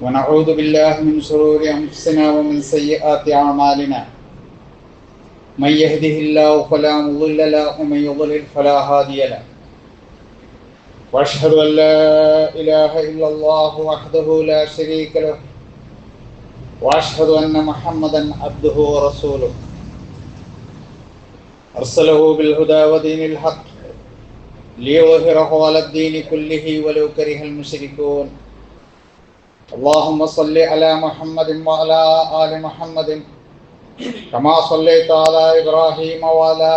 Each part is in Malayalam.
ونعوذ بالله من شرور أنفسنا ومن سيئات أعمالنا من يهده الله فلا مضل له ومن يضلل فلا هادي له وأشهد أن لا إله إلا الله وحده لا شريك له وأشهد أن محمدا عبده ورسوله أرسله بالهدى ودين الحق ليظهره على الدين كله ولو كره المشركون اللهم صل على محمد وعلى آل محمد كما صليت على إبراهيم وعلى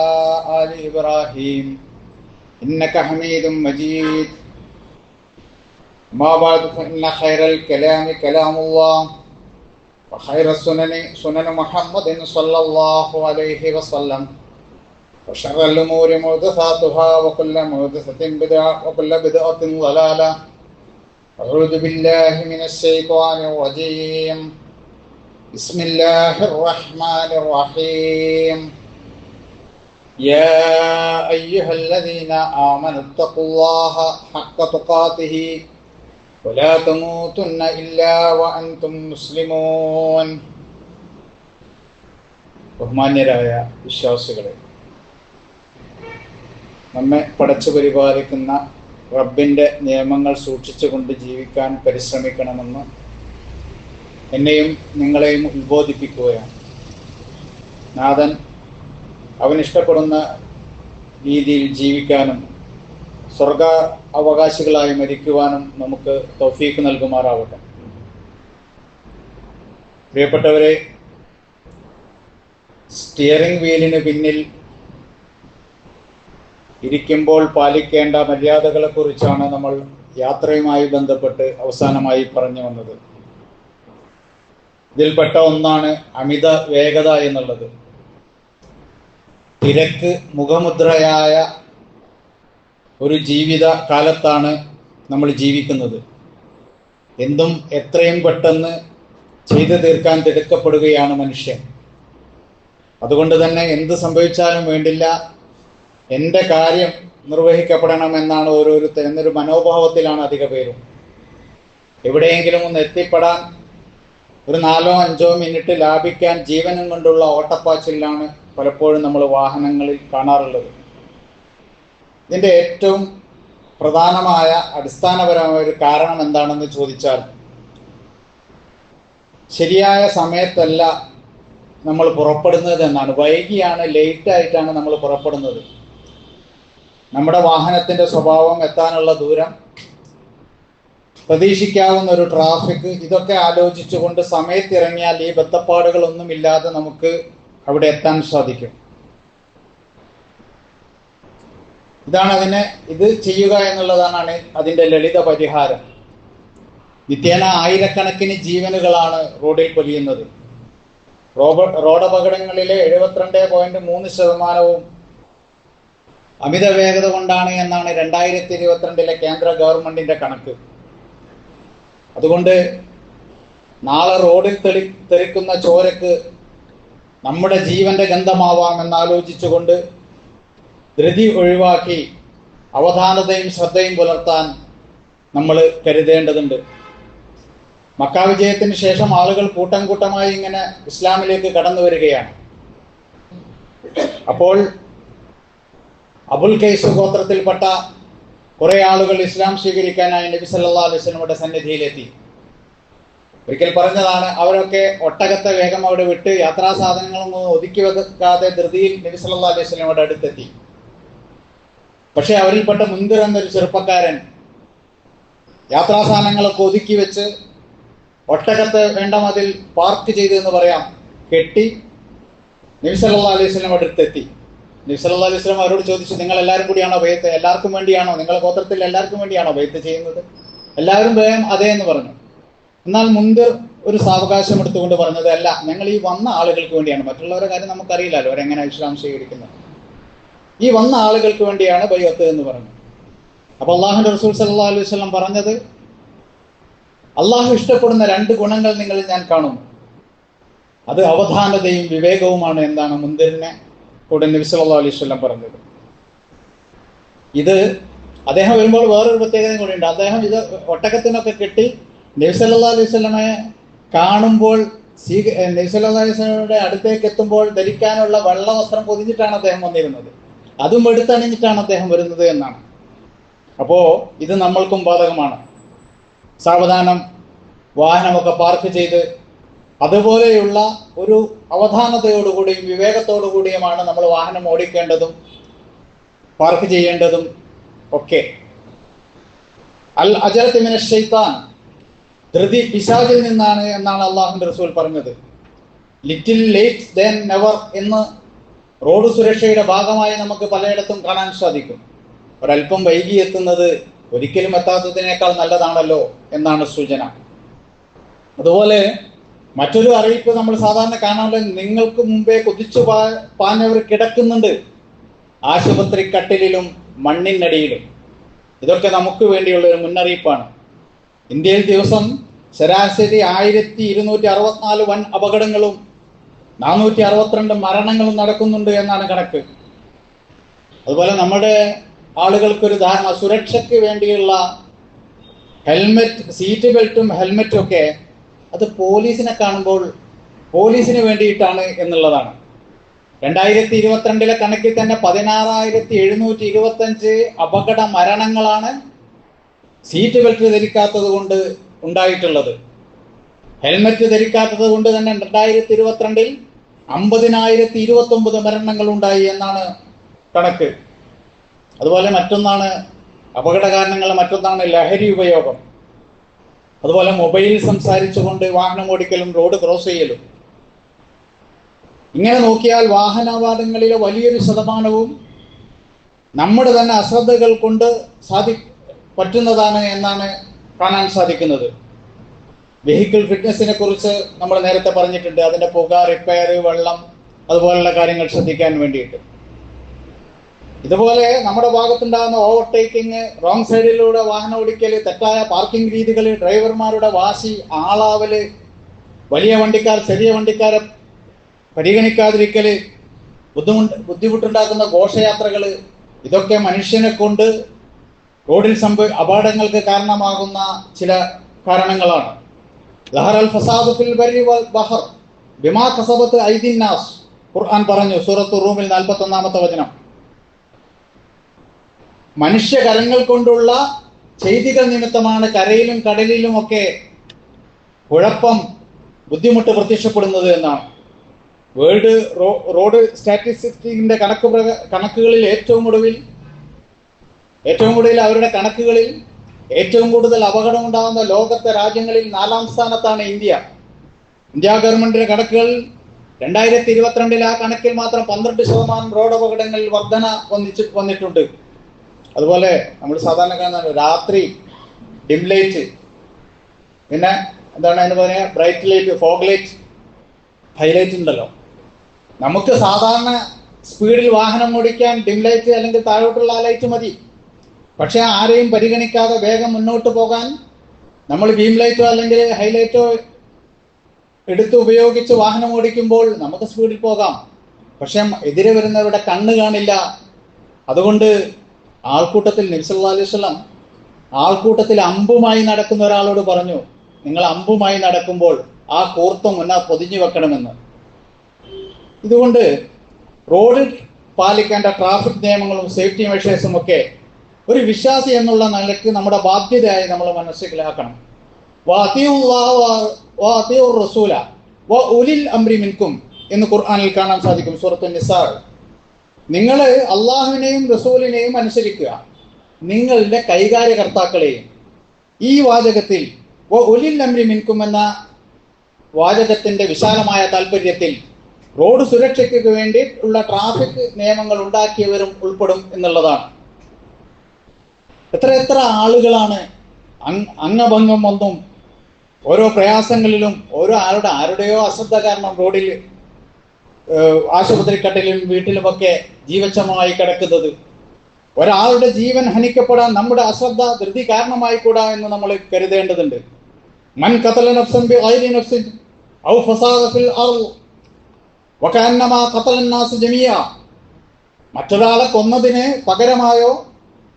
آل إبراهيم إنك حميد مجيد ما بعد فإن خير الكلام كلام الله وخير السنن سنن محمد صلى الله عليه وسلم وشر الأمور محدثاتها وكل محدثة بدعة وكل بدعة ضلالة أعوذ بالله من الشيطان الرجيم بسم الله الرحمن الرحيم يا أيها الذين آمنوا اتقوا الله حق تقاته ولا تموتن إلا وأنتم مسلمون. ബഹുമാന്യരായ വിശ്വാസികളെ, നമ്മെ പടച്ചു പരിപാലിക്കുന്ന റബ്ബിൻ്റെ നിയമങ്ങൾ സൂക്ഷിച്ചുകൊണ്ട് ജീവിക്കാൻ പരിശ്രമിക്കണമെന്ന് എന്നെയും നിങ്ങളെയും ഉത്ബോധിപ്പിക്കുകയാണ്. നാഥൻ അവനിഷ്ടപ്പെടുന്ന രീതിയിൽ ജീവിക്കാനും സ്വർഗ അവകാശികളായി മരിക്കുവാനും നമുക്ക് തൗഫീക്ക് നൽകുമാറാവട്ടെ. പ്രിയപ്പെട്ടവരെ, സ്റ്റിയറിംഗ് വീലിന് പിന്നിൽ ഇരിക്കുമ്പോൾ പാലിക്കേണ്ട മര്യാദകളെക്കുറിച്ചാണ് നമ്മൾ യാത്രയുമായി ബന്ധപ്പെട്ട് അവസാനമായി പറഞ്ഞു വന്നത്. ഇതിൽപ്പെട്ട ഒന്നാണ് അമിത വേഗത എന്നുള്ളത്. തിരക്ക് മുഖമുദ്രയായ ഒരു ജീവിത കാലത്താണ് നമ്മൾ ജീവിക്കുന്നത്. എന്തും എത്രയും പെട്ടെന്ന് ചെയ്തു തീർക്കാൻ തിടുക്കപ്പെടുകയാണ് മനുഷ്യൻ. അതുകൊണ്ട് തന്നെ എന്ത് സംഭവിച്ചാലും വേണ്ടില്ല, എൻ്റെ കാര്യം നിർവഹിക്കപ്പെടണമെന്നാണ് ഓരോരുത്തർ എന്നൊരു മനോഭാവത്തിലാണ് അധിക പേരും. എവിടെയെങ്കിലും ഒന്ന് എത്തിപ്പെടാൻ ഒരു 4-5 മിനിറ്റ് ലാഭിക്കാൻ ജീവനും കൊണ്ടുള്ള ഓട്ടപ്പാച്ചിലാണ് പലപ്പോഴും നമ്മൾ വാഹനങ്ങളിൽ കാണാറുള്ളത്. ഇതിൻ്റെ ഏറ്റവും പ്രധാനമായ അടിസ്ഥാനപരമായ ഒരു കാരണം എന്താണെന്ന് ചോദിച്ചാൽ, ശരിയായ സമയത്തല്ല നമ്മൾ പുറപ്പെടുന്നത് എന്നാണ്. വൈകിയാണ്, ലേറ്റായിട്ടാണ് നമ്മൾ പുറപ്പെടുന്നത്. നമ്മുടെ വാഹനത്തിൻ്റെ സ്വഭാവം, എത്താനുള്ള ദൂരം, പ്രതീക്ഷിക്കാവുന്ന ഒരു ട്രാഫിക്, ഇതൊക്കെ ആലോചിച്ചുകൊണ്ട് സമയത്തിറങ്ങിയാൽ ഈ ബന്ധപ്പാടുകളൊന്നുമില്ലാതെ നമുക്ക് അവിടെ എത്താൻ സാധിക്കും. ഇത് ചെയ്യുക എന്നുള്ളതാണ് അതിൻ്റെ ലളിത പരിഹാരം. നിത്യേന ആയിരക്കണക്കിന് ജീവനുകളാണ് റോഡിൽ പൊലിയുന്നത്. റോഡപകടങ്ങളിലെ 72.3% അമിത വേഗത കൊണ്ടാണ് എന്നാണ് 2022 കേന്ദ്ര ഗവൺമെന്റിന്റെ കണക്ക്. അതുകൊണ്ട് നാളെ റോഡിൽ തെറിക്കുന്ന ചോരക്ക് നമ്മുടെ ജീവന്റെ ഗന്ധമാവാം എന്നാലോചിച്ചുകൊണ്ട് ധൃതി ഒഴിവാക്കി അവധാനതയും ശ്രദ്ധയും പുലർത്താൻ നമ്മൾ കരുതേണ്ടതുണ്ട്. മക്ക വിജയത്തിന് ശേഷം ആളുകൾ കൂട്ടം കൂട്ടമായി ഇങ്ങനെ ഇസ്ലാമിലേക്ക് കടന്നു വരികയാണ്. അപ്പോൾ അബുൽ കൈസ് ഗോത്രത്തിൽപ്പെട്ട കുറെ ആളുകൾ ഇസ്ലാം സ്വീകരിക്കാനായി നബി സല്ലല്ലാഹു അലൈഹി വസല്ലമയുടെ സന്നിധിയിലെത്തി. ഒരിക്കൽ പറഞ്ഞതാണ്, അവരൊക്കെ ഒട്ടകത്തെ വേഗം അവിടെ വിട്ട് യാത്രാ സാധനങ്ങളൊന്നും ഒതുക്കി വെക്കാതെ ധൃതിയിൽ നബി സല്ലല്ലാഹു അലൈഹി വസല്ലമയുടെ അടുത്തെത്തി. പക്ഷെ അവരിൽപ്പെട്ട മുൻകർ എന്നൊരു ചെറുപ്പക്കാരൻ യാത്രാ സാധനങ്ങളൊക്കെ ഒതുക്കി വെച്ച് ഒട്ടകത്തെ വേണ്ട മതിൽ പാർക്ക് ചെയ്തു എന്ന് പറയാം കെട്ടി നബി സല്ലല്ലാഹു അലൈഹി വസല്ലമയുടെ അടുത്തെത്തി. നബി സല്ലല്ലാഹു അലൈഹി വസല്ലം അവരോട് ചോദിച്ചു, നിങ്ങൾ എല്ലാവരും കൂടിയാണോ ബൈഅത്ത്, എല്ലാവർക്കും വേണ്ടിയാണോ, നിങ്ങളുടെ ഗോത്രത്തിൽ എല്ലാവർക്കും വേണ്ടിയാണോ ബൈഅത്ത് ചെയ്യുന്നത്? എല്ലാവരും വേഗം അതേ എന്ന് പറഞ്ഞു. എന്നാൽ മുൻപ് ഒരു സാവകാശം എടുത്തുകൊണ്ട് പറഞ്ഞത്, അല്ല, ഞങ്ങൾ ഈ വന്ന ആളുകൾക്ക് വേണ്ടിയാണ്, മറ്റുള്ളവരുടെ കാര്യം നമുക്കറിയില്ലല്ലോ അവരെങ്ങനെ ഇസ്ലാം സ്വീകരിക്കുന്നത്, ഈ വന്ന ആളുകൾക്ക് വേണ്ടിയാണ് ബൈഅത്ത് എന്ന് പറഞ്ഞു. അപ്പോൾ അള്ളാഹുവിന്റെ റസൂൽ സല്ലല്ലാഹു അലൈഹി വസല്ലം പറഞ്ഞത്, അള്ളാഹു ഇഷ്ടപ്പെടുന്ന 2 ഗുണങ്ങൾ നിങ്ങളിൽ ഞാൻ കാണുന്നു, അത് അവധാനതയും വിവേകവുമാണ് എന്നാണ് മുൻതിരിനെ കൂടെ നബി സല്ലല്ലാഹു അലൈഹി വസല്ലം പറഞ്ഞത്. ഇത് അദ്ദേഹം വരുമ്പോൾ വേറൊരു പ്രത്യേകതയും കൂടിയുണ്ട്. അദ്ദേഹം ഇത് ഒട്ടകത്തിനൊക്കെ കെട്ടി നബി സല്ലല്ലാഹു അലൈഹി വസല്ലമയെ കാണുമ്പോൾ നബി സല്ലല്ലാഹു അലൈഹി വസല്ലമയുടെ അടുത്തേക്ക് എത്തുമ്പോൾ ധരിക്കാനുള്ള വെള്ള വസ്ത്രം പൊതിഞ്ഞിട്ടാണ് അദ്ദേഹം വന്നിരുന്നത്. അതും എടുത്തണിഞ്ഞിട്ടാണ് അദ്ദേഹം വരുന്നത് എന്നാണ്. അപ്പോൾ ഇത് നമ്മൾക്കും ബാധകമാണ്. സാവധാനം വാഹനമൊക്കെ പാർക്ക് ചെയ്ത് അതുപോലെയുള്ള ഒരു അവധാനതയോടുകൂടിയും വിവേകത്തോടുകൂടിയുമാണ് നമ്മൾ വാഹനം ഓടിക്കേണ്ടതും പാർക്ക് ചെയ്യേണ്ടതും ഒക്കെ. അൽ അജലത്ത് മിനശ് ശൈത്താൻ, ധൃതി പിശാചിൽ നിന്നാണ് എന്നാണ് അള്ളാഹുവിന്റെ റസൂൽ പറഞ്ഞത്. ലിറ്റിൽ ലേറ്റ് ദെൻ നെവർ എന്ന് റോഡ് സുരക്ഷയുടെ ഭാഗമായി നമുക്ക് പലയിടത്തും കാണാൻ സാധിക്കും. ഒരല്പം വൈകി എത്തുന്നത് ഒരിക്കലും എത്താത്തതിനേക്കാൾ നല്ലതാണല്ലോ എന്നാണ് സൂചന. അതുപോലെ മറ്റൊരു അറിയിപ്പ് നമ്മൾ സാധാരണ കാണാറുള്ളത്, നിങ്ങൾക്ക് മുമ്പേ കുതിച്ചു പാഞ്ഞവർ കിടക്കുന്നുണ്ട് ആശുപത്രി കട്ടിലിലും മണ്ണിനടിയിലും. ഇതൊക്കെ നമുക്ക് വേണ്ടിയുള്ള ഒരു മുന്നറിയിപ്പാണ്. ഇന്ത്യയിൽ ദിവസം ശരാശരി 1264 വൻ അപകടങ്ങളും 462 മരണങ്ങളും നടക്കുന്നുണ്ട് എന്നാണ് കണക്ക്. അതുപോലെ നമ്മുടെ ആളുകൾക്കൊരു ധാരണ, സുരക്ഷയ്ക്ക് വേണ്ടിയുള്ള ഹെൽമെറ്റ്, സീറ്റ് ബെൽറ്റും ഹെൽമെറ്റും ഒക്കെ അത് പോലീസിനെ കാണുമ്പോൾ പോലീസിന് വേണ്ടിയിട്ടാണ് എന്നുള്ളതാണ്. 2022 കണക്കിൽ തന്നെ 16,725 അപകട മരണങ്ങളാണ് സീറ്റ് ബെൽറ്റ് ധരിക്കാത്തത് കൊണ്ട് ഉണ്ടായിട്ടുള്ളത്. ഹെൽമെറ്റ് ധരിക്കാത്തത് കൊണ്ട് തന്നെ 2022 50,029 മരണങ്ങൾ ഉണ്ടായി എന്നാണ് കണക്ക്. അതുപോലെ മറ്റൊന്നാണ് അപകട കാരണങ്ങൾ, മറ്റൊന്നാണ് ലഹരി ഉപയോഗം. അതുപോലെ മൊബൈൽ സംസാരിച്ചുകൊണ്ട് വാഹനം ഓടിക്കലും റോഡ് ക്രോസ് ചെയ്യലും. ഇങ്ങനെ നോക്കിയാൽ വാഹനാപകടങ്ങളിലെ വലിയൊരു ശതമാനവും നമ്മുടെ തന്നെ അശ്രദ്ധകൾ കൊണ്ട് പറ്റുന്നതാണ് എന്നാണ് കാണാൻ സാധിക്കുന്നത്. വെഹിക്കിൾ ഫിറ്റ്നസിനെ കുറിച്ച് നമ്മൾ നേരത്തെ പറഞ്ഞിട്ടുണ്ട്. അതിന്റെ പുക, റിപ്പയർ, വെള്ളം, അതുപോലുള്ള കാര്യങ്ങൾ ശ്രദ്ധിക്കാൻ വേണ്ടിയിട്ട്. ഇതുപോലെ നമ്മുടെ ഭാഗത്തുണ്ടാകുന്ന ഓവർടേക്കിങ്, റോങ് സൈഡിലൂടെ വാഹനം ഓടിക്കൽ, തെറ്റായ പാർക്കിംഗ് രീതികൾ, ഡ്രൈവർമാരുടെ വാശി, ആളാവല്, വലിയ വണ്ടിക്കാർ ചെറിയ വണ്ടിക്കാരെ പരിഗണിക്കാതിരിക്കല്, ബുദ്ധിമുട്ടുണ്ടാക്കുന്ന ഘോഷയാത്രകൾ, ഇതൊക്കെ മനുഷ്യനെ കൊണ്ട് റോഡിൽ അപകടങ്ങൾക്ക് കാരണമാകുന്ന ചില കാരണങ്ങളാണ്. ലഹറൽ ഫസാദു ഫിൽ ബർരി വൽ ബഹർ ബിമാ കസബത്ത് ഐദിൻ നാസ്, ഖുർആൻ പറഞ്ഞു സൂറത്തു റൂമിൽ 41-ാമത്തെ വചനം. മനുഷ്യകരങ്ങൾ കൊണ്ടുള്ള ചെയ്തികൾ നിമിത്തമാണ് കരയിലും കടലിലും ഒക്കെ കുഴപ്പം, ബുദ്ധിമുട്ട് പ്രത്യക്ഷപ്പെടുന്നത് എന്നാണ്. വേൾഡ് റോഡ് സ്റ്റാറ്റിസ്റ്റിക്സിന്റെ കണക്കുകളിൽ ഏറ്റവും കൂടുതൽ അവരുടെ കണക്കുകളിൽ ഏറ്റവും കൂടുതൽ അപകടം ഉണ്ടാകുന്ന ലോകത്തെ രാജ്യങ്ങളിൽ 4-ാം സ്ഥാനത്താണ് ഇന്ത്യ. ഇന്ത്യ ഗവൺമെന്റിന്റെ കണക്കുകൾ 2022 ആ കണക്കിൽ മാത്രം 12% റോഡ് അപകടങ്ങളിൽ വർധന വന്നിട്ടുണ്ട്. അതുപോലെ നമ്മൾ സാധാരണ കാണുന്ന രാത്രി ഡിം ലൈറ്റ്, പിന്നെ എന്താണ് അതിന് പറയുക, bright light, fog light, highlight ഉണ്ടല്ലോ. നമുക്ക് സാധാരണ സ്പീഡിൽ വാഹനം ഓടിക്കാൻ ഡിം ലൈറ്റ് അല്ലെങ്കിൽ താഴോട്ടുള്ള ആ ലൈറ്റ് മതി. പക്ഷെ ആരെയും പരിഗണിക്കാതെ വേഗം മുന്നോട്ട് പോകാൻ നമ്മൾ ബീം ലൈറ്റോ അല്ലെങ്കിൽ ഹൈലൈറ്റോ എടുത്ത് ഉപയോഗിച്ച് വാഹനം ഓടിക്കുമ്പോൾ നമുക്ക് സ്പീഡിൽ പോകാം. പക്ഷെ എതിരെ വരുന്നവരുടെ കണ്ണ് കാണില്ല. അതുകൊണ്ട് ആൾക്കൂട്ടത്തിൽ നബി സല്ലല്ലാഹു അലൈഹി വസല്ലം ആൾക്കൂട്ടത്തിൽ അമ്പുമായി നടക്കുന്ന ഒരാളോട് പറഞ്ഞു, നിങ്ങൾ അമ്പുമായി നടക്കുമ്പോൾ ആ കൂർത്തം പൊതിഞ്ഞു വെക്കണമെന്ന്. ഇതുകൊണ്ട് റോഡിൽ പാലിക്കേണ്ട ട്രാഫിക് നിയമങ്ങളും സേഫ്റ്റി മെഷേഴ്സും ഒക്കെ ഒരു വിശ്വാസി എന്നുള്ള നിലയ്ക്ക് നമ്മുടെ ബാധ്യതയായി നമ്മൾ മനസ്സിലാക്കണം. റസൂല ഉലിൽ അംരി മിൻകും എന്ന് ഖുർആനിൽ കാണാൻ സാധിക്കും, സൂറത്തു നിസാ. നിങ്ങൾ അള്ളാഹുവിനെയും റസൂലിനെയും അനുസരിക്കുക, നിങ്ങളുടെ കൈകാര്യകർത്താക്കളെയും. ഈ വാചകത്തിൽ ഉലിൽ അംരി മിൻകും എന്ന വാചകത്തിന്റെ വിശാലമായ താല്പര്യത്തിൽ റോഡ് സുരക്ഷയ്ക്ക് വേണ്ടി ഉള്ള ട്രാഫിക് നിയമങ്ങൾ ഉണ്ടാക്കിയവരും ഉൾപ്പെടും എന്നുള്ളതാണ്. എത്ര ആളുകളാണ് അംഗഭംഗം വന്നും ഓരോ പ്രയാസങ്ങളിലും ആരുടെയോ അശ്രദ്ധ കാരണം റോഡിൽ, ആശുപത്രി കട്ടിലും വീട്ടിലുമൊക്കെ ജീവച്ഛമായി കിടക്കുന്നത്. ഒരാളുടെ ജീവൻ ഹനിക്കപ്പെടാൻ നമ്മുടെ അശ്രദ്ധ, ധൃതി കാരണമായി കൂടാ എന്ന് നമ്മൾ കരുതേണ്ടതുണ്ട്. മൻ ഖതല നഫ്സൻ ബിഗൈരി നഫ്സിൻ ഔ ഫസാദ ഫിൽ അർള് വകഅന്നമാ ഖതല അന്നാസ് ജമീഅ. മറ്റൊരാളെ കൊന്നതിന് പകരമായോ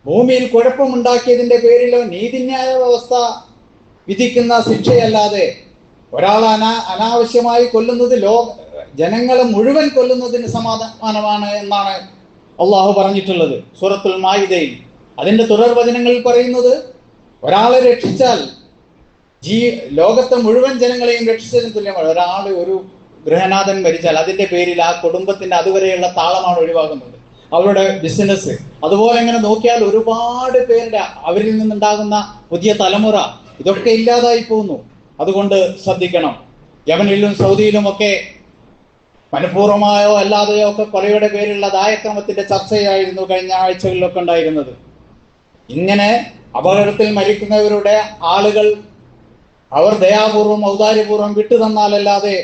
ഭൂമിയിൽ കുഴപ്പമുണ്ടാക്കിയതിന്റെ പേരിലോ നീതിന്യായ വ്യവസ്ഥ വിധിക്കുന്ന ശിക്ഷയല്ലാതെ ഒരാൾ അനാവശ്യമായി കൊല്ലുന്നത് ജനങ്ങളെ മുഴുവൻ കൊല്ലുന്നതിന് സമാധാനമാണ് എന്നാണ് അള്ളാഹു പറഞ്ഞിട്ടുള്ളത് സൂറത്തുൽ മാഇദയിൽ. അതിന്റെ തുടർവചനങ്ങളിൽ പറയുന്നത് ഒരാളെ രക്ഷിച്ചാൽ ലോകത്തെ മുഴുവൻ ജനങ്ങളെയും രക്ഷിച്ചതിന് തുല്യമാണ്. ഒരാൾ ഒരു ഗൃഹനാഥൻ മരിച്ചാൽ അതിന്റെ പേരിൽ ആ കുടുംബത്തിന്റെ അതുവരെയുള്ള താളമാണ് ഒഴിവാകുന്നത്, അവരുടെ ബിസിനസ്. അതുപോലെ ഇങ്ങനെ നോക്കിയാൽ ഒരുപാട് പേരുടെ അവരിൽ നിന്നുണ്ടാകുന്ന പുതിയ തലമുറ ഇതൊക്കെ ഇല്ലാതായി പോകുന്നു. അതുകൊണ്ട് ശ്രദ്ധിക്കണം. യമനിലും സൗദിയിലും ഒക്കെ മനഃപൂർവമായോ അല്ലാതെയോ ഒക്കെ കൊലയുടെ പേരിലുള്ള ദായക്രമത്തിന്റെ ചർച്ചയായിരുന്നു കഴിഞ്ഞ ആഴ്ചകളിലൊക്കെ ഉണ്ടായിരുന്നത്. ഇങ്ങനെ അപകടത്തിൽ മരിക്കുന്നവരുടെ ആളുകൾ അവർ ദയാപൂർവം ഔദാര്യപൂർവം വിട്ടു തന്നാലല്ലാതെ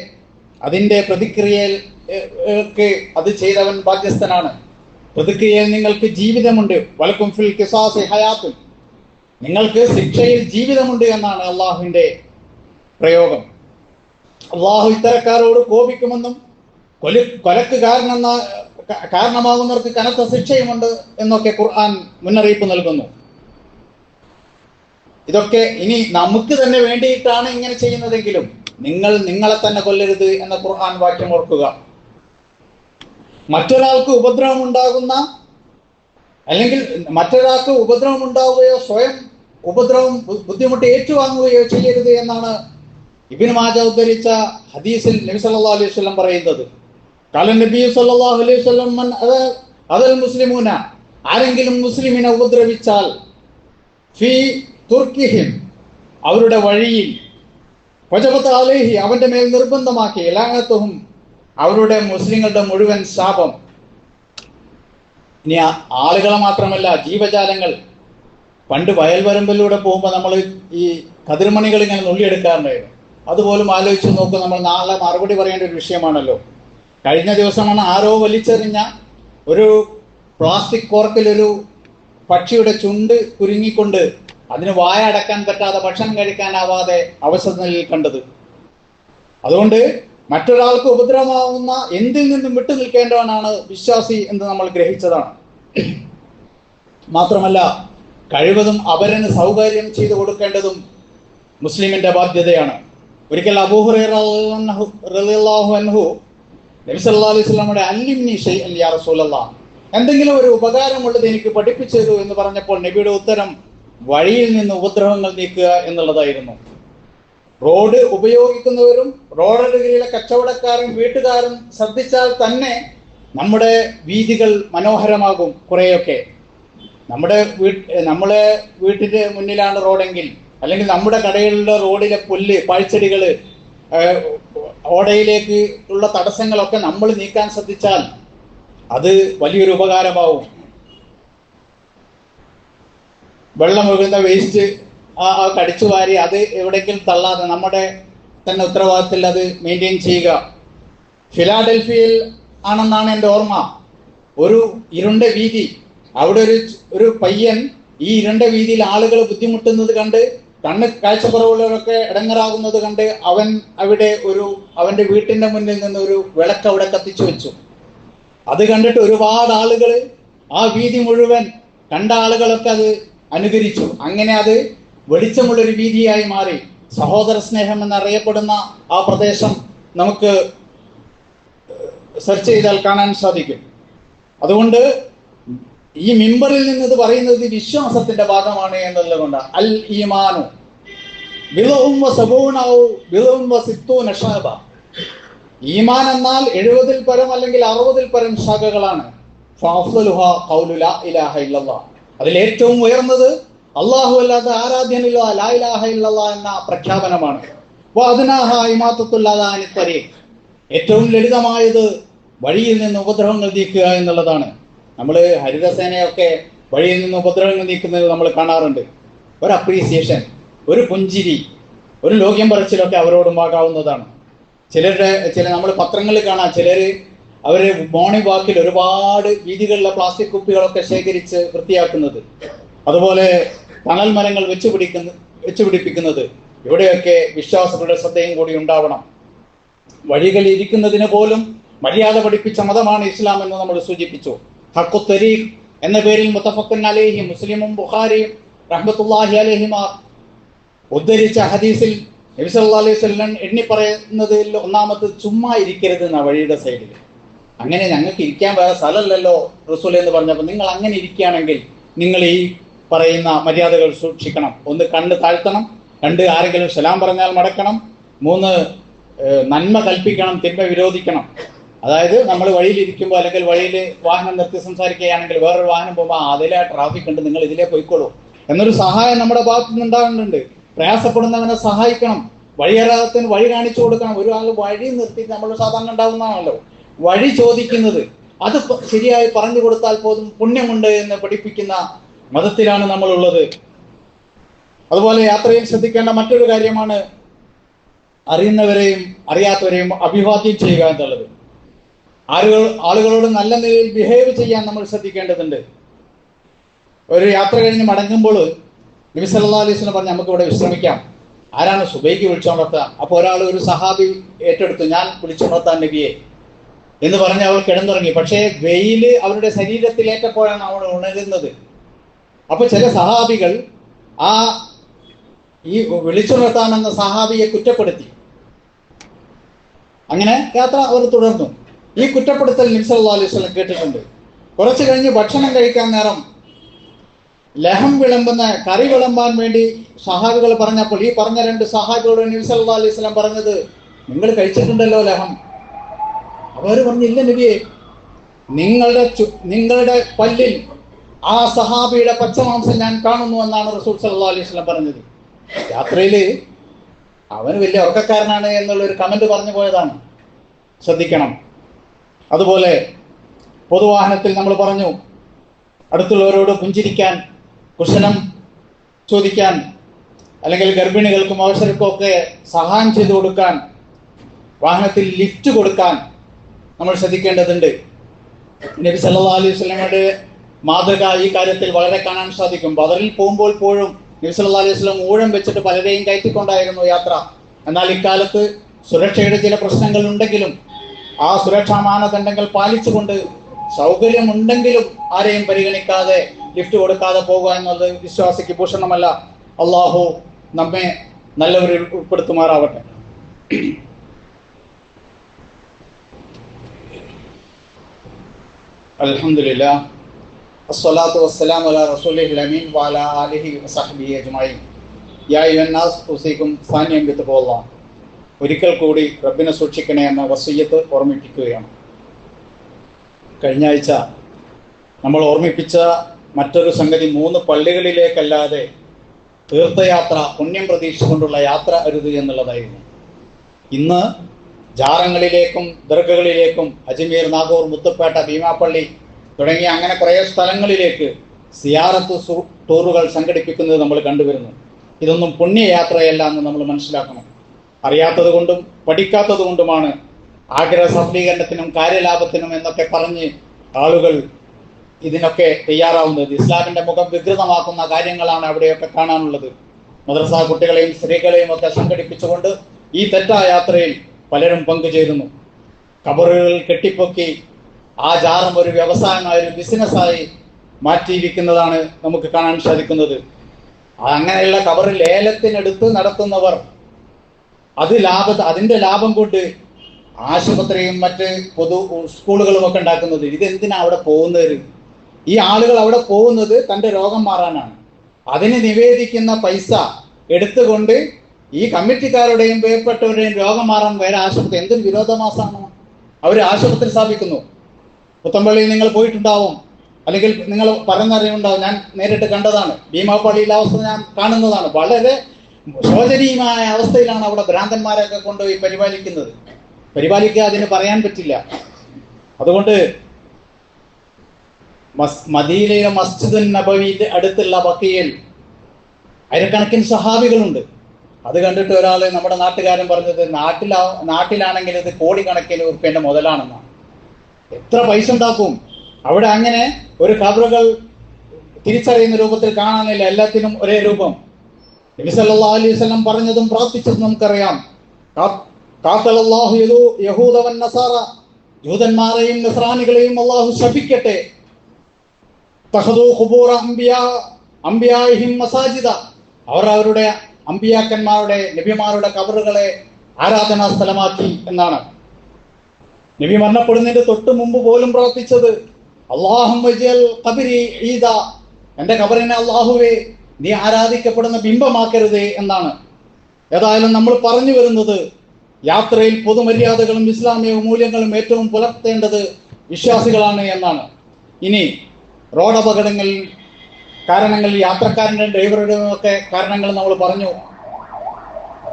അതിന്റെ പ്രതിക്രിയയിലേക്ക് അത് ചെയ്തവൻ ബാധ്യസ്ഥനാണ്. പ്രതിക്രിയയിൽ നിങ്ങൾക്ക് ജീവിതമുണ്ട്, വലക്കും ഫിൽ ഖിസാസി ഹയാത്തുൻ, നിങ്ങൾക്ക് ശിക്ഷയിൽ ജീവിതമുണ്ട് എന്നാണ് അള്ളാഹുവിന്റെ പ്രയോഗം. അള്ളാഹു ഇത്തരക്കാരോട് കോപിക്കുമെന്നും കൊലക്ക് കാരണമാകുന്നവർക്ക് കനത്ത ശിക്ഷയുമുണ്ട് എന്നൊക്കെ ഖുർആൻ മുന്നറിയിപ്പ് നൽകുന്നു. ഇതൊക്കെ ഇനി നമുക്ക് തന്നെ വേണ്ടിയിട്ടാണ് ഇങ്ങനെ ചെയ്യുന്നതെങ്കിലും നിങ്ങൾ നിങ്ങളെ തന്നെ കൊല്ലരുത് എന്ന ഖുർആൻ വാക്യം ഓർക്കുക. മറ്റൊരാൾക്ക് ഉപദ്രവം ഉണ്ടാകുന്ന അല്ലെങ്കിൽ മറ്റൊരാൾക്ക് ഉപദ്രവം ഉണ്ടാവുകയോ സ്വയം ഉപദ്രവം ബുദ്ധിമുട്ട് ഏറ്റുവാങ്ങുകയോ ചെയ്യരുത് എന്നാണ് ഇബ്നു മാജ ഉദ്ധരിച്ച ഹദീസിൽ നബി സല്ലല്ലാഹു അലൈഹി വസല്ലം പറയുന്നത്. ഖാല നബി സല്ലല്ലാഹു അലൈഹി വസല്ലം മൻ അദൽ മുസ്ലിമൂന, ആരെങ്കിലും മുസ്ലിമിനെ ഉപദ്രവിച്ചാൽ ഫീ തുർക്കിഹിം, അവരുടെ വഴിയിൽ, വജബത അലൈഹി, അവന്റെ മേൽ നിർബന്ധമാക്കി, ലഅനതുഹും, അവരുടെ മുസ്ലിങ്ങളുടെ മുഴുവൻ ശാപം. ഇനി ആളുകളെ മാത്രമല്ല, ജീവജാലങ്ങൾ. പണ്ട് വയൽവരമ്പിലൂടെ പോകുമ്പോൾ നമ്മൾ ഈ കതിർമണികൾ ഇങ്ങനെ നുള്ളിയെടുക്കാറുണ്ടായിരുന്നു. അതുപോലും ആലോചിച്ച് നോക്കുക. നമ്മൾ നാളെ മറുപടി പറയേണ്ട ഒരു വിഷയമാണല്ലോ. കഴിഞ്ഞ ദിവസമാണ് ആരോ വലിച്ചെറിഞ്ഞ ഒരു പ്ലാസ്റ്റിക് കോർക്കിലൊരു പക്ഷിയുടെ ചുണ്ട് കുരുങ്ങിക്കൊണ്ട് അതിന് വായ അടക്കാൻ പറ്റാതെ ഭക്ഷണം കഴിക്കാനാവാതെ അവസ്ഥയിൽ കണ്ടത്. അതുകൊണ്ട് മറ്റൊരാൾക്ക് ഉപദ്രവമാവുന്ന എന്തിൽ നിന്നും വിട്ടു നിൽക്കേണ്ടവനാണ് വിശ്വാസി എന്ന് നമ്മൾ ഗ്രഹിച്ചതാണ്. മാത്രമല്ല കഴിവതും അവരന് സൗകര്യം ചെയ്തു കൊടുക്കേണ്ടതും മുസ്ലിമിന്റെ ബാധ്യതയാണ്. ഒരിക്കൽ അബൂ ഹുറൈറ റളിയല്ലാഹു അൻഹു നബി സല്ലല്ലാഹു അലൈഹി വസല്ലമയുടെ അല്ലിംനി ശൈഅൻ യാ റസൂലല്ലാഹ്, എന്തെങ്കിലും ഒരു ഉപകാരമുള്ളത് എനിക്ക് പഠിപ്പിച്ചു തരൂ എന്ന് പറഞ്ഞപ്പോൾ നബിയുടെ ഉത്തരം വഴിയിൽ നിന്ന് ഉപദ്രവങ്ങൾ നീക്കുക എന്നുള്ളതായിരുന്നു. റോഡ് ഉപയോഗിക്കുന്നവരും റോഡരികിലെ കച്ചവടക്കാരും വീട്ടുകാരും ശ്രദ്ധിച്ചാൽ തന്നെ നമ്മുടെ വീഥികൾ മനോഹരമാകും. കുറേയൊക്കെ നമ്മളെ വീട്ടിന്റെ മുന്നിലാണ് റോഡെങ്കിൽ, അല്ലെങ്കിൽ നമ്മുടെ കടകളിലെ റോഡിലെ പുല്ല്, പാഴ്ചെടികള്, ഓടയിലേക്ക് ഉള്ള തടസ്സങ്ങളൊക്കെ നമ്മൾ നീക്കാൻ ശ്രദ്ധിച്ചാൽ അത് വലിയൊരു ഉപകാരമാവും. വെള്ളം ഒഴുകുന്ന വേസ്റ്റ് കടിച്ചു വാരി അത് എവിടെയെങ്കിലും തള്ളാതെ നമ്മുടെ തന്നെ ഉത്തരവാദിത്തത്തിൽ അത് മെയിൻറ്റെയിൻ ചെയ്യുക. ഫിലാഡൽഫിയയിൽ ആണെന്നാണ് എൻ്റെ ഓർമ്മ. ഒരു ഇരുണ്ട വീതി, അവിടെ ഒരു പയ്യൻ ഈ ഇരുണ്ട വീതിയിൽ ആളുകൾ ബുദ്ധിമുട്ടുന്നത് കണ്ട്, കണ്ണ് കാഴ്ചക്കുറവുള്ളവരൊക്കെ ഇടങ്ങറാകുന്നത് കണ്ട് അവൻ അവിടെ അവന്റെ വീട്ടിന്റെ മുന്നിൽ നിന്ന് ഒരു വിളക്ക് അവിടെ കത്തിച്ചു വെച്ചു. അത് കണ്ടിട്ട് ഒരുപാട് ആളുകൾ, ആ വീതി മുഴുവൻ കണ്ട ആളുകളൊക്കെ അത് അനുകരിച്ചു. അങ്ങനെ അത് വെളിച്ചമുള്ളൊരു വീതിയായി മാറി. സഹോദര സ്നേഹം എന്നറിയപ്പെടുന്ന ആ പ്രദേശം നമുക്ക് സെർച്ച് ചെയ്താൽ കാണാൻ സാധിക്കും. അതുകൊണ്ട് ഈ മിമ്പറിൽ നിന്ന് ഇത് പറയുന്നത് വിശ്വാസത്തിന്റെ ഭാഗമാണ് എന്നുള്ളത് കൊണ്ട് അൽ ഈമാനു ബിളഉം വസബൂനൗ ബിളഉം വസിത്തൂന ശഅബ, ഈമാൻ എന്നാൽ 70-ൽ പരം അല്ലെങ്കിൽ 60-ൽ പരം ശാഖകളാണ്. ഫഅഫ്ളലുഹാ ഖൗലു ലാ ഇലാഹ ഇല്ലല്ലാഹ്, അതിൽ ഏറ്റവും ഉയർന്നത് അല്ലാഹു അല്ലാതെ ആരാധ്യനില്ല ലാ ഇലാഹ ഇല്ലല്ലാഹ് എന്ന പ്രഖ്യാപനമാണ്. വഅദ്നാഹാ ഇമാതത്തുൽ അദാനി തരീഖ്, ഏറ്റവും ലളിതമായത് വഴിയിൽ നിന്ന് ഉപദ്രവങ്ങൾ നീക്കുക എന്നുള്ളതാണ്. നമ്മൾ ഹരിതസേനയൊക്കെ വഴിയിൽ നിന്ന് ഉപദ്രവങ്ങൾ നീക്കുന്നത് നമ്മൾ കാണാറുണ്ട്. ഒരു അപ്രീസിയേഷൻ, ഒരു പുഞ്ചിരി, ഒരു ലോക്യം പറച്ചിലൊക്കെ അവരോടുമാകാവുന്നതാണ്. നമ്മൾ പത്രങ്ങളിൽ കാണാം, അവർ മോർണിംഗ് വാക്കിൽ ഒരുപാട് വീതികളിലെ പ്ലാസ്റ്റിക് കുപ്പികളൊക്കെ ശേഖരിച്ച് വൃത്തിയാക്കുന്നത്, അതുപോലെ തണൽ മരങ്ങൾ വെച്ചുപിടിപ്പിക്കുന്നത്. ഇവിടെയൊക്കെ വിശ്വാസികളുടെ ശ്രദ്ധയും കൂടി ഉണ്ടാവണം. വഴികളിൽ ഇരിക്കുന്നതിന് പോലും മര്യാദ പഠിപ്പിച്ച മതമാണ് ഇസ്ലാം എന്ന് നമ്മൾ സൂചിപ്പിച്ചു. ഹഖു തരീഖ് എന്ന പേരിൽ മുത്തഫഖുൻ അലൈഹി മുസ്ലിമും ബുഖാരിയും റഹ്മത്തുള്ളാഹി അലൈഹിമ ഉദ്ധരിച്ച ഹദീസിൽ നബി സല്ലല്ലാഹു അലൈഹി വസല്ലം എണ്ണി പറയുന്നതിൽ ഒന്നാമത് ചുമ്മാ ഇരിക്കരുത് എന്ന വഴിയുടെ സൈഡിൽ. അങ്ങനെ ഞങ്ങൾക്ക് ഇരിക്കാൻ വേറെ സ്ഥലമല്ലല്ലോ റസൂൽ എന്ന് പറഞ്ഞപ്പോൾ, നിങ്ങൾ അങ്ങനെ ഇരിക്കുകയാണെങ്കിൽ നിങ്ങൾ ഈ പറയുന്ന മര്യാദകൾ സൂക്ഷിക്കണം. 1, കണ്ണ് താഴ്ത്തണം. 2, ആരെങ്കിലും സലാം പറഞ്ഞാൽ മടക്കണം. 3, നന്മ കൽപ്പിക്കണം, തിന്മ വിരോധിക്കണം. അതായത് നമ്മൾ വഴിയിലിരിക്കുമ്പോൾ അല്ലെങ്കിൽ വഴിയിൽ വാഹനം നിർത്തി സംസാരിക്കുകയാണെങ്കിൽ വേറൊരു വാഹനം പോകുമ്പോൾ അതിലെ ട്രാഫിക് ഉണ്ട്, നിങ്ങൾ ഇതിലേ പോയിക്കോളൂ എന്നൊരു സഹായം നമ്മുടെ ഭാഗത്തു നിന്ന് ഉണ്ടാകുന്നുണ്ട്. പ്രയാസപ്പെടുന്നവനെ സഹായിക്കണം, വഴിയറാകത്തിന് വഴി കാണിച്ചു കൊടുക്കണം. ഒരാൾ വഴി നിർത്തി നമ്മൾ സാധാരണ ഉണ്ടാകുന്നതാണല്ലോ വഴി ചോദിക്കുന്നത്, അത് ശരിയായി പറഞ്ഞു കൊടുത്താൽ പോലും പുണ്യമുണ്ട് എന്ന് പഠിപ്പിക്കുന്ന മതത്തിലാണ് നമ്മളുള്ളത്. അതുപോലെ യാത്രയിൽ ശ്രദ്ധിക്കേണ്ട മറ്റൊരു കാര്യമാണ് അറിയുന്നവരെയും അറിയാത്തവരെയും അഭിവാദ്യം ചെയ്യുക എന്നുള്ളത്. ആളുകളോട് നല്ല നിലയിൽ ബിഹേവ് ചെയ്യാൻ നമ്മൾ ശ്രദ്ധിക്കേണ്ടതുണ്ട്. ഒരു യാത്ര കഴിഞ്ഞ് മടങ്ങുമ്പോൾ നബി സല്ലല്ലാഹു അലൈഹി വസല്ലം പറഞ്ഞു നമുക്ക് ഇവിടെ വിശ്രമിക്കാം. ആരാണ്? സുബൈക്ക് വിളിച്ചുണർത്തുക. അപ്പോൾ ഒരു സഹാബി ഏറ്റെടുത്തു, ഞാൻ വിളിച്ചുണർത്താൻ നബിയെ എന്ന് പറഞ്ഞ് അവൾ കിടന്നുറങ്ങി. പക്ഷേ വെയില് അവരുടെ ശരീരത്തിലേറ്റപ്പോഴാണ് അവൾ ഉണരുന്നത്. അപ്പൊ ചില സഹാബികൾ ഈ വിളിച്ചുണർത്താമെന്ന സഹാബിയെ കുറ്റപ്പെടുത്തി. അങ്ങനെ യാത്ര അവർ തുടർന്നു. ഈ കുറ്റപ്പെടുത്തൽ നബി സല്ലല്ലാഹു അലൈഹി വസല്ലം കേട്ടിട്ടുണ്ട്. കുറച്ചു കഴിഞ്ഞ് ഭക്ഷണം കഴിക്കാൻ നേരം ലഹം വിളമ്പുന്ന കറി വിളമ്പാൻ വേണ്ടി സഹാബികൾ പറഞ്ഞപ്പോൾ ഈ പറഞ്ഞ 2 സഹാബികളോട് നബി സല്ലല്ലാഹു അലൈഹി വസല്ലം പറഞ്ഞത്, നിങ്ങൾ കഴിച്ചിട്ടുണ്ടല്ലോ ലഹം. അവർ പറഞ്ഞു, ഇല്ല നബിയെ, നിങ്ങളുടെ പല്ലിൽ ആ സഹാബിയുടെ പച്ചമാംസം ഞാൻ കാണുന്നു എന്നാണ് റസൂൽ സല്ലല്ലാഹു അലൈഹി വസല്ലം പറഞ്ഞത്. യാത്രയില് അവന് വലിയ ഉറക്കക്കാരനാണ് എന്നുള്ളൊരു കമന്റ് പറഞ്ഞു പോയതാണ്, ശ്രദ്ധിക്കണം. അതുപോലെ പൊതുവാഹനത്തിൽ നമ്മൾ പറഞ്ഞു അടുത്തുള്ളവരോട് പുഞ്ചിരിക്കാൻ, കുശലം ചോദിക്കാൻ, അല്ലെങ്കിൽ ഗർഭിണികൾക്കും അവസരക്കും ഒക്കെ സഹായം ചെയ്തു കൊടുക്കാൻ, വാഹനത്തിൽ ലിഫ്റ്റ് കൊടുക്കാൻ നമ്മൾ ശ്രദ്ധിക്കേണ്ടതുണ്ട്. നബി സല്ലല്ലാഹു അലൈഹി വസല്ലമയുടെ മാതൃക ഈ കാര്യത്തിൽ വളരെ കാണാൻ സാധിക്കും. ബദറിൽ പോകുമ്പോൾ പോലും നബി സല്ലല്ലാഹു അലൈഹി വസല്ലം ഊഴം വെച്ചിട്ട് പലരെയും കയറ്റിക്കൊണ്ടായിരുന്നു യാത്ര. എന്നാൽ ഇക്കാലത്ത് സുരക്ഷയുടെ ചില പ്രശ്നങ്ങൾ ഉണ്ടെങ്കിലും ആ സുരക്ഷാ മാനദണ്ഡങ്ങൾ പാലിച്ചുകൊണ്ട് സൗകര്യമുണ്ടെങ്കിലും ആരെയും പരിഗണിക്കാതെ ലിഫ്റ്റ് കൊടുക്കാതെ പോകുക എന്നത് വിശ്വാസിക്ക് ഭൂഷണമല്ല. അള്ളാഹു നമ്മെ നല്ലവരിൽ ഉൾപ്പെടുത്തുമാറാവട്ടെ. അൽഹംദുലില്ലാഹ് അസ്സലാത്തു വസ്സലാമു അലാ റസൂലിൽ അമീൻ വഅലാ ആലിഹി വസഹ്ബിഹി അജ്മഈൻ. യാ അയ്യുഹന്നാസ് ഉസീകും സാനിയം ബിത്തഖ്വല്ലാഹ്. ഒരിക്കൽ കൂടി റബ്ബിനെ സൂക്ഷിക്കണേ എന്ന വസിയ്യത്ത് ഓർമ്മിപ്പിക്കുകയാണ്. കഴിഞ്ഞ ആഴ്ച നമ്മൾ ഓർമ്മിപ്പിച്ച മറ്റൊരു സംഗതി 3 പള്ളികളിലേക്കല്ലാതെ തീർത്ഥയാത്ര, പുണ്യം പ്രതീക്ഷിച്ചുകൊണ്ടുള്ള യാത്ര അരുത് എന്നുള്ളതായിരുന്നു. ഇന്ന് ജാറങ്ങളിലേക്കും ദർഗകളിലേക്കും അജ്മീർ, നാഗൂർ, മുത്തുപ്പേട്ട, ഭീമാപ്പള്ളി തുടങ്ങിയ അങ്ങനെ കുറേ സ്ഥലങ്ങളിലേക്ക് സിയാറത്ത് ടൂറുകൾ സംഘടിപ്പിക്കുന്നത് നമ്മൾ കണ്ടുവരുന്നു. ഇതൊന്നും പുണ്യയാത്രയല്ല എന്ന് നമ്മൾ മനസ്സിലാക്കണം. അറിയാത്തത് കൊണ്ടും പഠിക്കാത്തത് കൊണ്ടുമാണ് ആഗ്രഹ സഫലീകരണത്തിനും കാര്യലാഭത്തിനും എന്നൊക്കെ പറഞ്ഞ് ആളുകൾ ഇതിനൊക്കെ തയ്യാറാവുന്നത്. ഇസ്ലാമിന്റെ മുഖം വികൃതമാക്കുന്ന കാര്യങ്ങളാണ് അവിടെയൊക്കെ കാണാനുള്ളത്. മദ്രസ കുട്ടികളെയും സ്ത്രീകളെയും ഒക്കെ സംഘടിപ്പിച്ചുകൊണ്ട് ഈ തെറ്റായ യാത്രയിൽ പലരും പങ്കുചേരുന്നു. ഖബറുകൾ കെട്ടിപ്പൊക്കി ആ ജാറം ഒരു വ്യവസായമായി, ഒരു ബിസിനസ്സായി മാറ്റിയിരിക്കുന്നതാണ് നമുക്ക് കാണാൻ സാധിക്കുന്നത്. അങ്ങനെയുള്ള ഖബർ ലേലത്തിനെടുത്ത് നടത്തുന്നവർ അതിന്റെ ലാഭം കൊണ്ട് ആശുപത്രിയും മറ്റ് പൊതു സ്കൂളുകളും ഒക്കെ ഉണ്ടാക്കുന്നത്. ഇതെന്തിനാ അവിടെ പോകുന്നത്? ഈ ആളുകൾ അവിടെ പോകുന്നത് തൻ്റെ രോഗം മാറാനാണ്. അതിന് നിവേദിക്കുന്ന പൈസ എടുത്തുകൊണ്ട് ഈ കമ്മിറ്റിക്കാരുടെയും പേർപ്പെട്ടവരുടെയും രോഗം മാറാൻ വേറെ ആശുപത്രി, എന്തൊരു വിരോധാഭാസമാണ്. അവർ ആശുപത്രി സ്ഥാപിക്കുന്നു. പുത്തമ്പള്ളിയിൽ നിങ്ങൾ പോയിട്ടുണ്ടാവും, അല്ലെങ്കിൽ നിങ്ങൾ പറഞ്ഞറിയുണ്ടാവും. ഞാൻ നേരിട്ട് കണ്ടതാണ്. ഭീമാപ്പള്ളിയിലെ അവസ്ഥ ഞാൻ കാണുന്നതാണ്. വളരെ ശോചനീയമായ അവസ്ഥയിലാണ് അവിടെ ഭ്രാന്തന്മാരെയൊക്കെ കൊണ്ടുപോയി പരിപാലിക്കുക അതിന് പറയാൻ പറ്റില്ല. അതുകൊണ്ട് മദീനയിലെ മസ്ജിദുൻ നബവിയുടെ അടുത്തുള്ള ബഖീയിൽ ആയിരക്കണക്കിന് സഹാബികളുണ്ട്. അത് കണ്ടിട്ട് ഒരാൾ, നമ്മുടെ നാട്ടുകാരൻ പറഞ്ഞത്, നാട്ടിലാണെങ്കിൽ ഇത് കോടിക്കണക്കിന് ഉറുപ്പ്യന്റെ മുതലാണെന്നാണ്. എത്ര പൈസ ഉണ്ടാക്കും അവിടെ. അങ്ങനെ ഒരു ഖബറുകൾ തിരിച്ചറിയുന്ന രൂപത്തിൽ കാണാനില്ല, എല്ലാത്തിനും ഒരേ രൂപം. നബി സല്ലല്ലാഹു അലൈഹി വസല്ലം പറഞ്ഞതും പ്രാർത്ഥിച്ചതും നമുക്കറിയാം. ഖാതലല്ലാഹു യഹൂദ വൻ നസാറ, യൂദന്മാരെയും നസ്രാനികളെയും അല്ലാഹു ശപിക്കട്ടെ. തഖദൂ ഖുബൂറ അംബിയാഇഹിം മസാജിദ, അവർ അവരുടെ അമ്പിയാക്കന്മാരുടെ നബിമാരുടെ കബറുകളെ ആരാധനാ സ്ഥലമാക്കി എന്നാണ്. നബി മരണപ്പെടുന്നതിന്റെ തൊട്ട് മുമ്പ് പോലും പ്രവർത്തിച്ചത് അല്ലാഹുമ്മ ഇജ്അൽ ഖബരി ഈദ, എന്റെ ഖബറിനെ അല്ലാഹുവേ നീ ആരാധിക്കപ്പെടുന്ന ബിംബമാക്കരുത് എന്നാണ്. ഏതായാലും നമ്മൾ പറഞ്ഞു വരുന്നത് യാത്രയിൽ പൊതുമര്യാദകളും ഇസ്ലാമിക മൂല്യങ്ങളും ഏറ്റവും പുലർത്തേണ്ടത് വിശ്വാസികളാണ് എന്നാണ്. ഇനി റോഡ് അപകടങ്ങളിൽ കാരണങ്ങൾ യാത്രക്കാരൻ്റെയും ഡ്രൈവറുടെയും ഒക്കെ കാരണങ്ങൾ നമ്മൾ പറഞ്ഞു.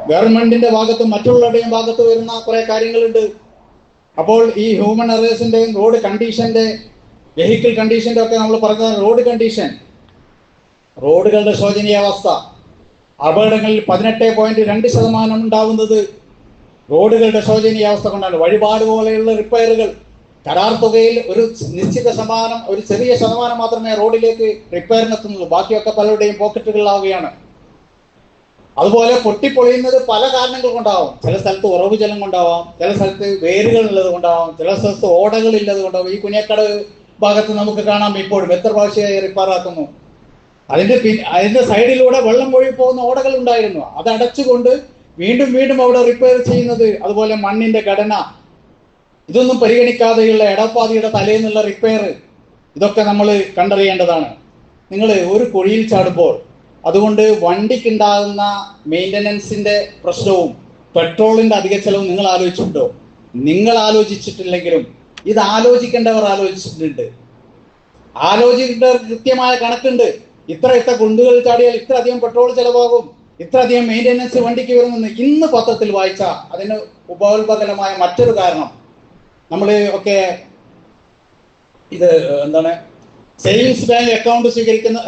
ഗവൺമെന്റിന്റെ ഭാഗത്തും മറ്റുള്ളവരുടെയും ഭാഗത്ത് വരുന്ന കുറെ കാര്യങ്ങളുണ്ട്. അപ്പോൾ ഈ ഹ്യൂമൻ എറേഴ്സിന്റെയും റോഡ് കണ്ടീഷന്റെ വെഹിക്കിൾ കണ്ടീഷന്റെ ഒക്കെ നമ്മൾ പറഞ്ഞ റോഡ് കണ്ടീഷൻ, റോഡുകളുടെ ശോചനീയാവസ്ഥ, അപകടങ്ങളിൽ 18.2% ഉണ്ടാവുന്നത് റോഡുകളുടെ ശോചനീയാവസ്ഥ കൊണ്ടാണ്. വഴിപാട് പോലെയുള്ള റിപ്പയറുകൾ കരാർ തുകയിൽ ഒരു നിശ്ചിത ശതമാനം, ഒരു ചെറിയ ശതമാനം മാത്രമേ റോഡിലേക്ക് റിപ്പയറിനെത്തുന്നുള്ളൂ. ബാക്കിയൊക്കെ പലരുടെയും പോക്കറ്റുകളിലാവുകയാണ്. അതുപോലെ പൊട്ടിപ്പൊളിയുന്നത് പല കാരണങ്ങൾ കൊണ്ടാവാം. ചില സ്ഥലത്ത് ഉറവ് ജലം കൊണ്ടാവാം, ചില സ്ഥലത്ത് വേരുകൾ ഉള്ളത് കൊണ്ടാവാം, ചില സ്ഥലത്ത് ഓടകൾ ഇല്ലത് കൊണ്ടാവും. ഈ കുഞ്ഞക്കട ഭാഗത്ത് നമുക്ക് കാണാം ഇപ്പോഴും എത്ര പ്രാവശ്യമായി റിപ്പയറാക്കുന്നു. അതിന്റെ സൈഡിലൂടെ വെള്ളം ഒഴുകി പോകുന്ന ഓടകൾ ഉണ്ടായിരുന്നു, അത് അടച്ചുകൊണ്ട് വീണ്ടും വീണ്ടും അവിടെ റിപ്പയർ ചെയ്യുന്നത്. അതുപോലെ മണ്ണിന്റെ ഘടന, ഇതൊന്നും പരിഗണിക്കാതെയുള്ള എടപ്പാതിയുടെ തലേന്നുള്ള റിപ്പയർ, ഇതൊക്കെ നമ്മൾ കണ്ടറിയേണ്ടതാണ്. നിങ്ങൾ ഒരു കുഴിയിൽ ചാടുമ്പോൾ അതുകൊണ്ട് വണ്ടിക്കുണ്ടാകുന്ന മെയിൻ്റനൻസിന്റെ പ്രശ്നവും പെട്രോളിന്റെ അധിക ചെലവും നിങ്ങൾ ആലോചിച്ചിട്ടുണ്ടോ? നിങ്ങൾ ആലോചിച്ചിട്ടില്ലെങ്കിലും ഇത് ആലോചിക്കേണ്ടവർ ആലോചിച്ചിട്ടുണ്ട്. ആലോചിക്കേണ്ടവർ കൃത്യമായ കണക്കുണ്ട്. ഇത്ര കുണ്ടുകൾ ചാടിയാൽ ഇത്ര അധികം പെട്രോൾ ചെലവാകും, ഇത്ര അധികം മെയിൻ്റനൻസ് വണ്ടിക്ക് വരുമെന്ന് ഇന്ന് പത്രത്തിൽ വായിച്ച അതിന് ഉപോത്ബലമായ മറ്റൊരു കാരണം, നമ്മൾ ഒക്കെ ഇത് എന്താണ് സേവിങ്സ് ബാങ്ക് അക്കൗണ്ട് സ്വീകരിക്കുന്ന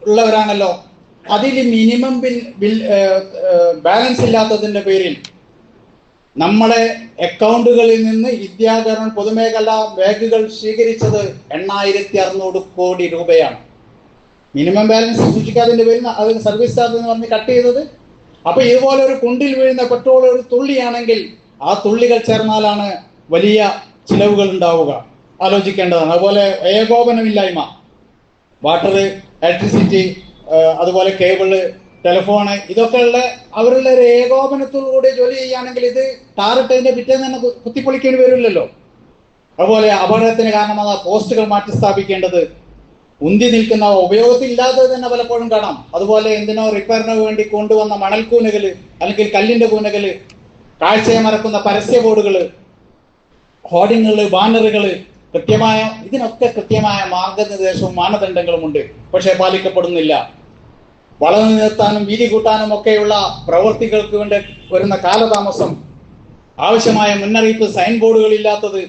ഉള്ളവരാണല്ലോ. അതിൽ മിനിമം ബാലൻസ് ഇല്ലാത്തതിന്റെ പേരിൽ നമ്മുടെ അക്കൗണ്ടുകളിൽ നിന്ന് ഇന്ത്യ ഗവൺമെന്റ് പൊതുമേഖലാ ബാങ്കുകൾ സ്വീകരിച്ചത് 8600 കോടി രൂപയാണ്. മിനിമം ബാലൻസ് സൂക്ഷിക്കാതിന്റെ പേരിൽ അത് സർവീസ് ചാർജ് എന്ന് പറഞ്ഞ് കട്ട് ചെയ്തത്. അപ്പൊ ഇതുപോലെ ഒരു കുണ്ടിൽ വീഴുന്ന പെട്രോൾ ഒരു തുള്ളിയാണെങ്കിൽ ആ തുള്ളികൾ ചേർന്നാലാണ് വലിയ ചിലവുകൾ ഉണ്ടാവുക. ആലോചിക്കേണ്ടതാണ്. അതുപോലെ ഏകോപനമില്ലായ്മ, വാട്ടർ, ഇലക്ട്രിസിറ്റി, അതുപോലെ കേബിള്, ടെലിഫോണ്, ഇതൊക്കെ ഉള്ള അവരുടെ ഒരു ഏകോപനത്തോടുകൂടി ജോലി ചെയ്യുകയാണെങ്കിൽ ഇത് ടാറിട്ടതിന്റെ പിറ്റേന്ന് തന്നെ കുത്തിപ്പൊളിക്കേണ്ടി വരില്ലല്ലോ. അതുപോലെ അപകടത്തിന് കാരണമായ പോസ്റ്റുകൾ മാറ്റി സ്ഥാപിക്കേണ്ടത്, ഉന്തി നിൽക്കുന്ന ഉപയോഗത്തിൽ ഇല്ലാത്തത് തന്നെ പലപ്പോഴും കാണാം. അതുപോലെ എന്തിനോ റിപ്പയറിന് വേണ്ടി കൊണ്ടുവന്ന മണൽക്കൂനകള് അല്ലെങ്കിൽ കല്ലിന്റെ കൂനകള്, കാഴ്ചയെ മറക്കുന്ന പരസ്യ ബോർഡുകള്, ഹോർഡിങ്ങുകള്, ബാനറുകള്, ഇതിനൊക്കെ കൃത്യമായ മാർഗനിർദ്ദേശവും മാനദണ്ഡങ്ങളും ഉണ്ട്, പക്ഷെ പാലിക്കപ്പെടുന്നില്ല. വളർന്നു നിർത്താനും വീതി കൂട്ടാനും ഒക്കെയുള്ള പ്രവൃത്തികൾക്ക് വേണ്ടി വരുന്ന കാലതാമസം, ആവശ്യമായ മുന്നറിയിപ്പ് സൈൻ ബോർഡുകൾ ഇല്ലാത്തത്,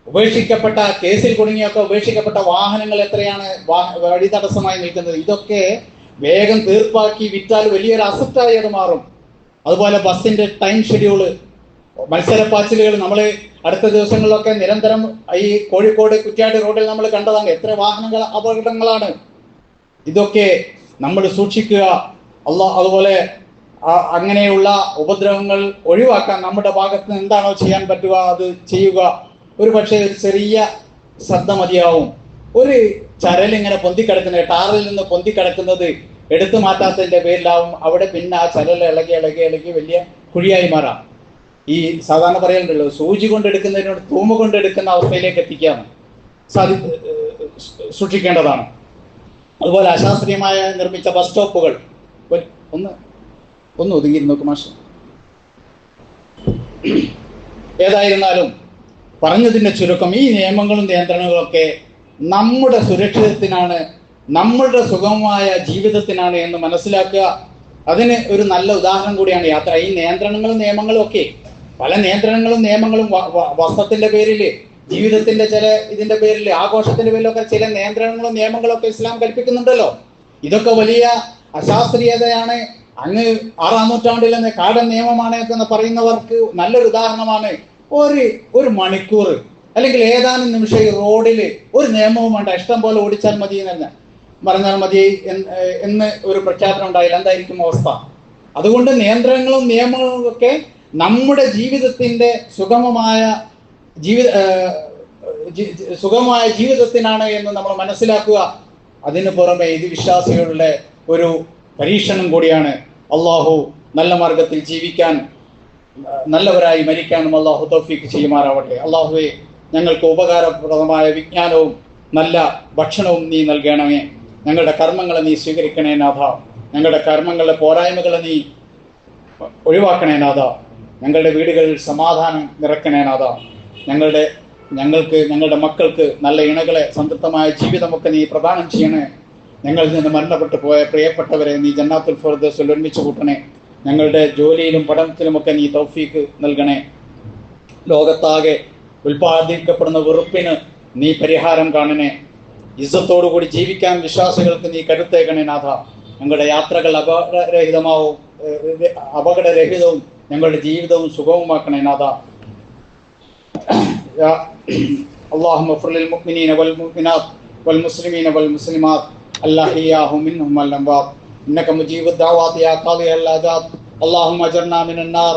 ഉപേക്ഷിക്കപ്പെട്ട കേസിൽ കുടുങ്ങിയൊക്കെ ഉപേക്ഷിക്കപ്പെട്ട വാഹനങ്ങൾ എത്രയാണ് വഴി തടസ്സമായി നിൽക്കുന്നത്. ഇതൊക്കെ വേഗം തീർപ്പാക്കി വിറ്റാൽ വലിയൊരു അസറ്റായി അത് മാറും. അതുപോലെ ബസ്സിന്റെ ടൈം ഷെഡ്യൂള്, മത്സരപ്പാച്ചിലുകൾ, നമ്മൾ അടുത്ത ദിവസങ്ങളിലൊക്കെ നിരന്തരം ഈ കോഴിക്കോട് കുറ്റ്യാടി റോഡിൽ നമ്മൾ കണ്ടതാണ് എത്ര വാഹനങ്ങൾ അപകടങ്ങളാണ്. ഇതൊക്കെ നമ്മൾ സൂക്ഷിക്കുക. അതുപോലെ അങ്ങനെയുള്ള ഉപദ്രവങ്ങൾ ഒഴിവാക്കാൻ നമ്മുടെ ഭാഗത്ത് നിന്ന് എന്താണോ ചെയ്യാൻ പറ്റുക അത് ചെയ്യുക. ഒരു പക്ഷേ ഒരു ചെറിയ ശ്രദ്ധ മതിയാവും. ഒരു ചരലിങ്ങനെ പൊന്തിക്കിടക്കുന്നത്, ടാറിൽ നിന്ന് പൊന്തിക്കിടക്കുന്നത് എടുത്തു മാറ്റാത്തതിന്റെ പേരിലാവും അവിടെ പിന്നെ ആ ചരൽ ഇളകി വലിയ കുഴിയായി മാറാം. ഈ സാധാരണ പറയലുണ്ടല്ലോ, സൂചി കൊണ്ടെടുക്കുന്നതിനോട് തൂമ്പ് കൊണ്ടെടുക്കുന്ന അവസ്ഥയിലേക്ക് എത്തിക്കാണ് സൂക്ഷിക്കേണ്ടതാണ്. അതുപോലെ അശാസ്ത്രീയമായ നിർമ്മിച്ച ബസ് സ്റ്റോപ്പുകൾ ഒന്ന് ഒതുങ്ങി നോക്ക് മാഷ്. ഏതായിരുന്നാലും പറഞ്ഞതിന്റെ ചുരുക്കം, ഈ നിയമങ്ങളും നിയന്ത്രണങ്ങളും ഒക്കെ നമ്മുടെ സുരക്ഷിതത്തിനാണ്, നമ്മളുടെ സുഗമമായ ജീവിതത്തിനാണ് എന്ന് മനസ്സിലാക്കുക. അതിന് ഒരു നല്ല ഉദാഹരണം കൂടിയാണ് യാത്ര. ഈ നിയന്ത്രണങ്ങളും നിയമങ്ങളും ഒക്കെ, പല നിയന്ത്രണങ്ങളും നിയമങ്ങളും വസ്ത്രത്തിന്റെ പേരിൽ, ജീവിതത്തിന്റെ ചില ഇതിന്റെ പേരിൽ, ആഘോഷത്തിന്റെ പേരിലൊക്കെ ചില നിയന്ത്രണങ്ങളും നിയമങ്ങളും ഒക്കെ ഇസ്ലാം കൽപ്പിക്കുന്നുണ്ടല്ലോ. ഇതൊക്കെ വലിയ അശാസ്ത്രീയതയാണ്. അങ്ങ് 6-ാം നൂറ്റാണ്ടിൽ നിന്ന് കാടൻ നിയമമാണ് എന്ന് പറയുന്നവർക്ക് നല്ലൊരു ഉദാഹരണമാണ്. ഒരു മണിക്കൂർ അല്ലെങ്കിൽ ഏതാനും നിമിഷം ഈ റോഡിൽ ഒരു നിയമവും വേണ്ട, ഇഷ്ടം പോലെ ഓടിച്ചാൽ മതി എന്ന് പറഞ്ഞാൽ മതി എന്ന് ഒരു പ്രഖ്യാപനം ഉണ്ടായില്ല. എന്തായിരിക്കും അവസ്ഥ? അതുകൊണ്ട് നിയന്ത്രണങ്ങളും നിയമങ്ങളും ഒക്കെ നമ്മുടെ ജീവിതത്തിന്റെ സുഗമമായ ജീവിതത്തിനാണ് എന്ന് നമ്മൾ മനസ്സിലാക്കുക. അതിനു പുറമെ ഇത് വിശ്വാസികളുടെ ഒരു പരീക്ഷണം കൂടിയാണ്. അള്ളാഹു നല്ല മാർഗത്തിൽ ജീവിക്കാൻ, നല്ലവരായി മരിക്കാനും അള്ളാഹു തൗഫീഖ് ചെയ്യുമാറാവട്ടെ. അള്ളാഹുവെ, ഞങ്ങൾക്ക് ഉപകാരപ്രദമായ വിജ്ഞാനവും നല്ല ഭക്ഷണവും നീ നൽകണമേ. ഞങ്ങളുടെ കർമ്മങ്ങളെ നീ സ്വീകരിക്കണേ നാഥ. ഞങ്ങളുടെ കർമ്മങ്ങളുടെ പോരായ്മകളെ നീ ഒഴിവാക്കണേ നാഥ. ഞങ്ങളുടെ വീടുകളിൽ സമാധാനം നിറക്കണേ നാഥ. ഞങ്ങളുടെ മക്കൾക്ക് നല്ല ഇണകളെ, സംതൃപ്തമായ ജീവിതമൊക്കെ നീ പ്രദാനം ചെയ്യണേ. ഞങ്ങളിൽ നിന്ന് മരണപ്പെട്ടു പോയ പ്രിയപ്പെട്ടവരെ നീ ജന്നാത്തുൽ ഫിർദൗസിൽ ഒരുമിച്ച് കൂട്ടണേ. ഞങ്ങളുടെ ജോലിയിലും പഠനത്തിലുമൊക്കെ നീ തൗഫീഖ് നൽകണേ. ലോകത്താകെ ഉൽപ്പാദിക്കപ്പെടുന്ന വെറുപ്പിന് നീ പരിഹാരം കാണണേ. ഇസ്സത്തോടുകൂടി ജീവിക്കാൻ വിശ്വാസികൾക്ക് നീ കരുത്തേക്കണേ നാഥ. ഞങ്ങളുടെ യാത്രകൾ അപകടരഹിതവും ഞങ്ങളുടെ ജീവിതവും സുഗമമാക്കണേ നാഥ. اللهم اغفر للمؤمنين والمؤمنات والمسلمين والمسلمات الأحياء منهم والأموات إنك مجيب الدعوات يا قاضي الحاجات اللهم أجرنا من النار